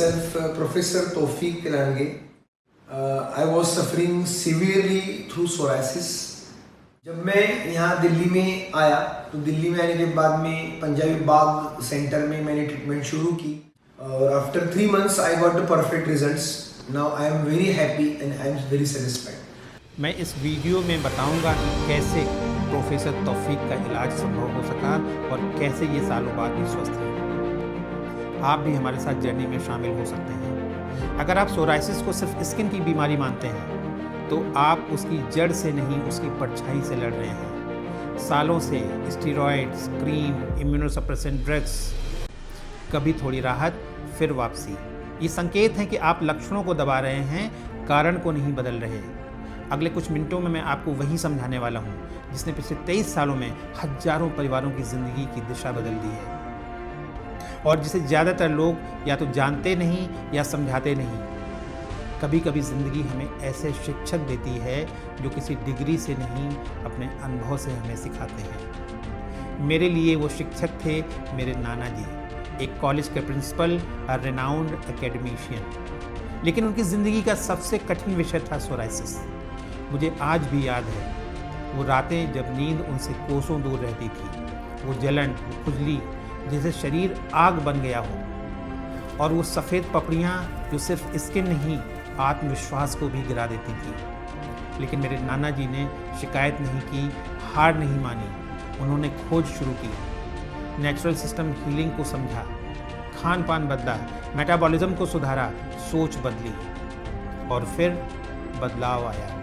Myself, Professor Tawfiq Range. I was suffering severely through psoriasis. जब मैं यहाँ दिल्ली में आया तो दिल्ली में आने के बाद में पंजाबी बाग सेंटर में मैंने ट्रीटमेंट शुरू की और after 3 months I got the perfect results. Now I am very happy and I am very satisfied. मैं इस वीडियो में बताऊंगा कि कैसे प्रोफेसर तौफीक का इलाज संभव हो सका और कैसे ये सालों बाद भी स्वस्थ हैं। आप भी हमारे साथ जर्नी में शामिल हो सकते हैं। अगर आप सोराइसिस को सिर्फ स्किन की बीमारी मानते हैं तो आप उसकी जड़ से नहीं, उसकी परछाई से लड़ रहे हैं। सालों से स्टीरॉयड्स, क्रीम, इम्यूनोसप्रेसेंट ड्रग्स, कभी थोड़ी राहत फिर वापसी। ये संकेत हैं कि आप लक्षणों को दबा रहे हैं, कारण को नहीं बदल रहे। अगले कुछ मिनटों में मैं आपको वही समझाने वाला हूँ जिसने पिछले 23 सालों में हजारों परिवारों की ज़िंदगी की दिशा बदल दी है और जिसे ज़्यादातर लोग या तो जानते नहीं या समझाते नहीं। कभी कभी ज़िंदगी हमें ऐसे शिक्षक देती है जो किसी डिग्री से नहीं, अपने अनुभव से हमें सिखाते हैं। मेरे लिए वो शिक्षक थे मेरे नाना जी, एक कॉलेज के प्रिंसिपल, अ रेनाउंड एकेडमिशियन। लेकिन उनकी ज़िंदगी का सबसे कठिन विषय था सोराइसिस। मुझे आज भी याद है वो रातें जब नींद उनसे कोसों दूर रहती थी, वो जलन, वो खुजली, जैसे शरीर आग बन गया हो, और वो सफ़ेद पपड़ियाँ जो सिर्फ स्किन नहीं, आत्मविश्वास को भी गिरा देती थी। लेकिन मेरे नाना जी ने शिकायत नहीं की, हार नहीं मानी। उन्होंने खोज शुरू की, नेचुरल सिस्टम हीलिंग को समझा, खान पान बदला, मेटाबॉलिज्म को सुधारा, सोच बदली और फिर बदलाव आया।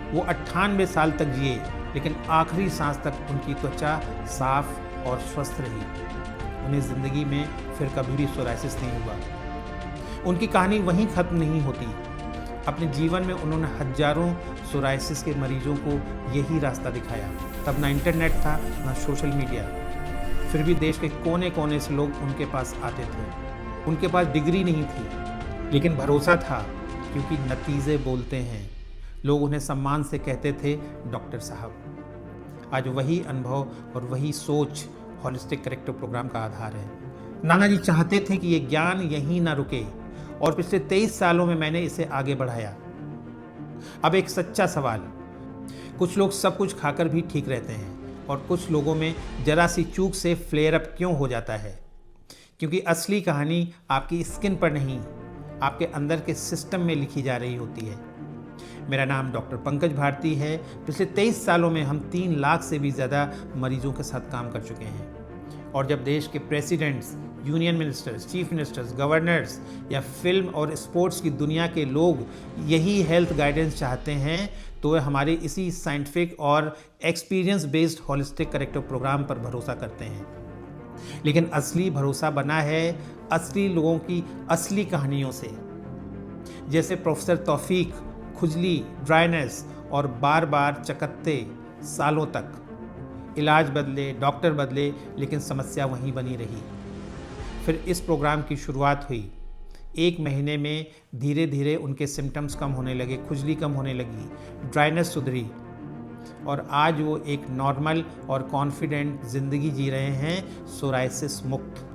वो 98 साल तक जिए, लेकिन आखिरी सांस तक उनकी त्वचा साफ और स्वस्थ रही। उन्हें ज़िंदगी में फिर कभी भी सोराइसिस नहीं हुआ। उनकी कहानी वहीं ख़त्म नहीं होती। अपने जीवन में उन्होंने हजारों सोराइसिस के मरीजों को यही रास्ता दिखाया। तब ना इंटरनेट था, ना सोशल मीडिया, फिर भी देश के कोने कोने से लोग उनके पास आते थे। उनके पास डिग्री नहीं थी, लेकिन भरोसा था, क्योंकि नतीजे बोलते हैं। लोग उन्हें सम्मान से कहते थे डॉक्टर साहब। आज वही अनुभव और वही सोच होलिस्टिक करेक्टिव प्रोग्राम का आधार है। नाना जी चाहते थे कि ये ज्ञान यहीं ना रुके और पिछले 23 सालों में मैंने इसे आगे बढ़ाया। अब एक सच्चा सवाल, कुछ लोग सब कुछ खाकर भी ठीक रहते हैं और कुछ लोगों में जरा सी चूक से फ्लेयर अप क्यों हो जाता है? क्योंकि असली कहानी आपकी स्किन पर नहीं, आपके अंदर के सिस्टम में लिखी जा रही होती है। मेरा नाम डॉक्टर पंकज भारती है। पिछले 23 सालों में हम 3 लाख से भी ज़्यादा मरीजों के साथ काम कर चुके हैं। और जब देश के presidents, union ministers, chief ministers, governors या फिल्म और स्पोर्ट्स की दुनिया के लोग यही हेल्थ गाइडेंस चाहते हैं, तो वे हमारे इसी साइंटिफिक और experience based holistic corrective program पर भरोसा करते हैं। लेकिन असली भरोसा बना है असली लोगों की असली कहानियों से। जैसे प्रोफेसर तौफीक, खुजली, ड्राइनेस और बार बार चकत्ते, सालों तक। इलाज बदले, डॉक्टर बदले, लेकिन समस्या वहीं बनी रही। फिर इस प्रोग्राम की शुरुआत हुई। 1 महीने में धीरे धीरे उनके सिम्टम्स कम होने लगे, खुजली कम होने लगी, ड्राइनेस सुधरी और आज वो एक नॉर्मल और कॉन्फिडेंट ज़िंदगी जी रहे हैं, सोराइसिस मुक्त।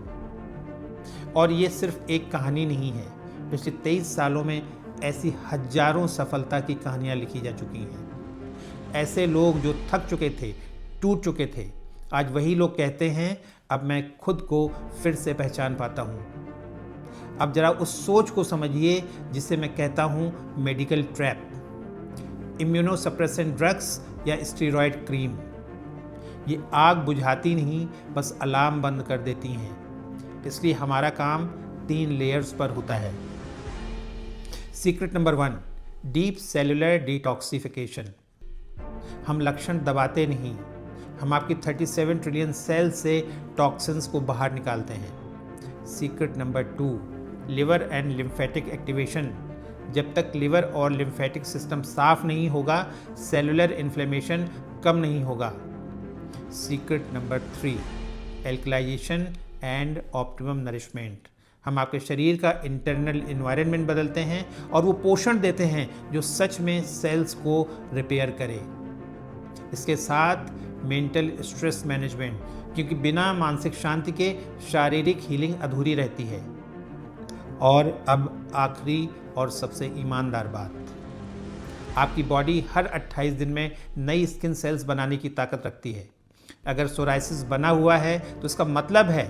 और ये सिर्फ एक कहानी नहीं है। पिछले 23 सालों में ऐसी हजारों सफलता की कहानियाँ लिखी जा चुकी हैं। ऐसे लोग जो थक चुके थे, टूट चुके थे, आज वही लोग कहते हैं अब मैं खुद को फिर से पहचान पाता हूँ। अब जरा उस सोच को समझिए जिसे मैं कहता हूँ मेडिकल ट्रैप। इम्यूनोसप्रेसेंट ड्रग्स या स्टीरॉयड क्रीम, ये आग बुझाती नहीं, बस अलार्म बंद कर देती हैं। इसलिए हमारा काम 3 लेयर्स पर होता है। Secret number 1, deep cellular detoxification. हम लक्षण दबाते नहीं, हम आपकी 37 ट्रिलियन सेल से टॉक्सिन्स को बाहर निकालते हैं। Secret number 2, liver and lymphatic activation. जब तक लिवर और लिम्फेटिक सिस्टम साफ नहीं होगा, सेलुलर इन्फ्लेमेशन कम नहीं होगा। Secret number 3, alkalisation and optimum nourishment. हम आपके शरीर का इंटरनल इन्वायरमेंट बदलते हैं और वो पोषण देते हैं जो सच में सेल्स को रिपेयर करे। इसके साथ मेंटल स्ट्रेस मैनेजमेंट, क्योंकि बिना मानसिक शांति के शारीरिक हीलिंग अधूरी रहती है। और अब आखिरी और सबसे ईमानदार बात, आपकी बॉडी हर 28 दिन में नई स्किन सेल्स बनाने की ताकत रखती है। अगर सोराइसिस बना हुआ है तो इसका मतलब है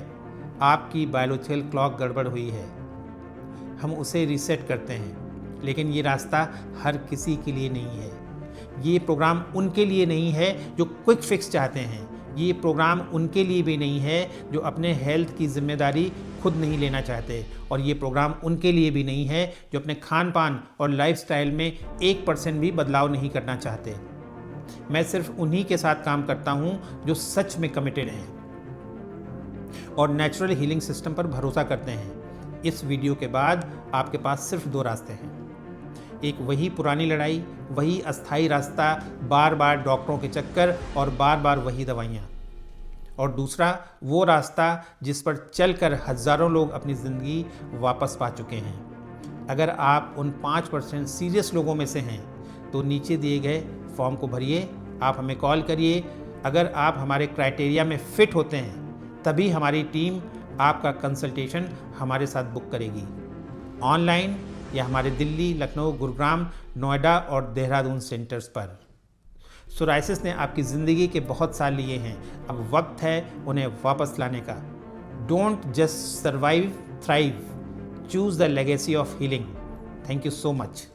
आपकी बायोलॉजिकल क्लॉक गड़बड़ हुई है। हम उसे रीसेट करते हैं, लेकिन ये रास्ता हर किसी के लिए नहीं है। ये प्रोग्राम उनके लिए नहीं है जो क्विक फिक्स चाहते हैं। ये प्रोग्राम उनके लिए भी नहीं है जो अपने हेल्थ की जिम्मेदारी खुद नहीं लेना चाहते, और ये प्रोग्राम उनके लिए भी नहीं है जो अपने खान पान और लाइफस्टाइल में 1% भी बदलाव नहीं करना चाहते। मैं सिर्फ उन्हीं के साथ काम करता हूं जो सच में कमिटेड हैं और नेचुरल हीलिंग सिस्टम पर भरोसा करते हैं। इस वीडियो के बाद आपके पास सिर्फ 2 रास्ते हैं। एक वही पुरानी लड़ाई, वही अस्थाई रास्ता, बार बार डॉक्टरों के चक्कर और बार बार वही दवाइयाँ, और दूसरा वो रास्ता जिस पर चलकर हज़ारों लोग अपनी ज़िंदगी वापस पा चुके हैं। अगर आप उन 5% सीरियस लोगों में से हैं तो नीचे दिए गए फॉर्म को भरिए, आप हमें कॉल करिए। अगर आप हमारे क्राइटेरिया में फ़िट होते हैं तभी हमारी टीम आपका कंसल्टेशन हमारे साथ बुक करेगी, ऑनलाइन या हमारे दिल्ली, लखनऊ, गुरुग्राम, नोएडा और देहरादून सेंटर्स पर। सोराइसिस ने आपकी ज़िंदगी के बहुत साल लिए हैं, अब वक्त है उन्हें वापस लाने का। Don't just survive, thrive, choose the legacy of healing. Thank you so much.